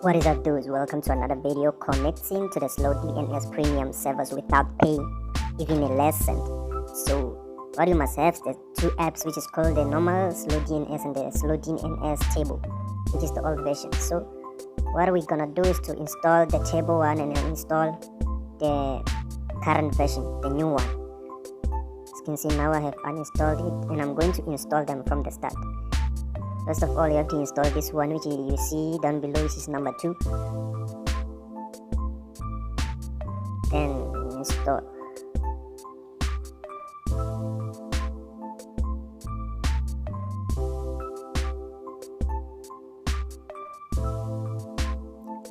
What is up, dudes? Welcome to another video connecting to the SLOWDNS Premium servers without paying even a lesson. So what you must have is the two apps, which is called the normal SLOWDNS and the SLOWDNS table, which is the old version. So what we're gonna do is to install the table one and then install the current version, the new one. As you can see, now I have uninstalled it and I'm going to install them from the start. First of all, you have to install this one, which you see down below, which is number 2. Then install.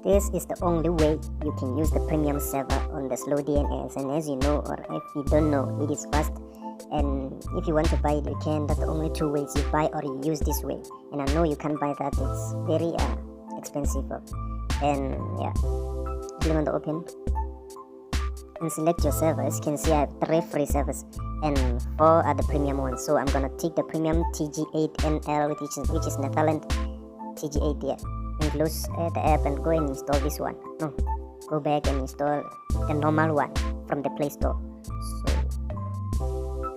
This is the only way you can use the premium server on the SLOWDNS, and as you know, or if you don't know, it is fast. And if you want to buy it, you can. That's the only two ways: you buy or you use this way. And I know you can't buy that; it's very expensive. And yeah, click on the open and select your servers. You can see I have 3 free servers and 4 are the premium ones. So I'm gonna take the premium TG8NL, which is Netherlands TG8 here. And close the app and go and install this one. No, go back and install the normal one from the Play Store. So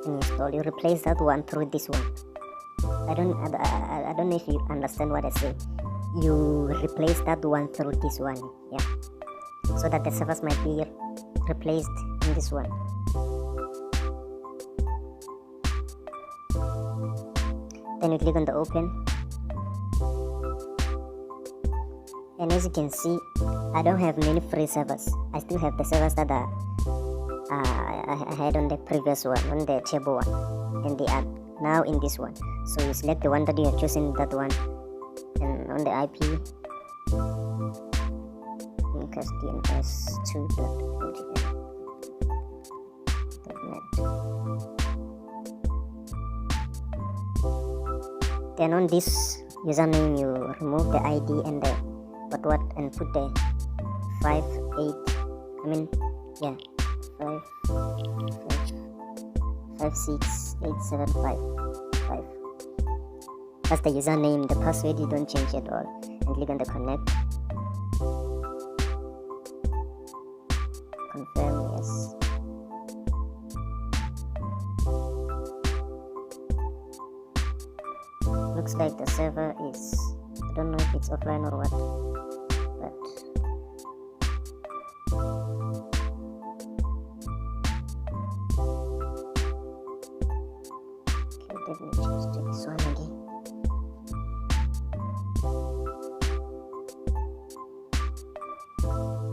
install, you replace that one through this one. I don't know if you understand what I say. You replace that one through this one, yeah, so that the servers might be replaced in this one. Then you click on the open, and as you can see, I don't have many free servers. I still have the servers that are I had on the previous one, on the table one, and they are now in this one. So you select the one that you have chosen, that one, and on the IP, DNS2.net. Then on this username, you remove the ID and the what and put the 56875. That's the username. The password you don't change at all. And click on the connect. Confirm, yes. Looks like the server is, I don't know if it's offline or what, but let me just take this one again.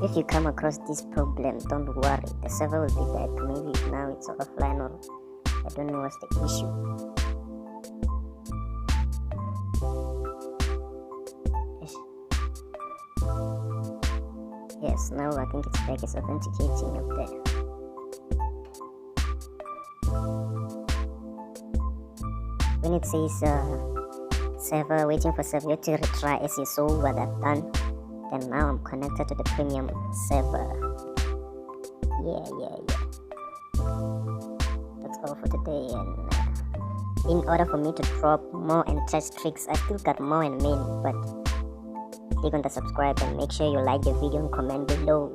If you come across this problem, don't worry, the server will be back. Maybe now it's offline, or I don't know what's the issue. Yes, now I think it's back. It's authenticating up there. When it says server, waiting for server, you have to retry as you saw what I've done. Then now I'm connected to the premium server. Yeah. That's all for today. And in order for me to drop more and test tricks, I still got more and many, but click on the subscribe and make sure you like the video and comment below.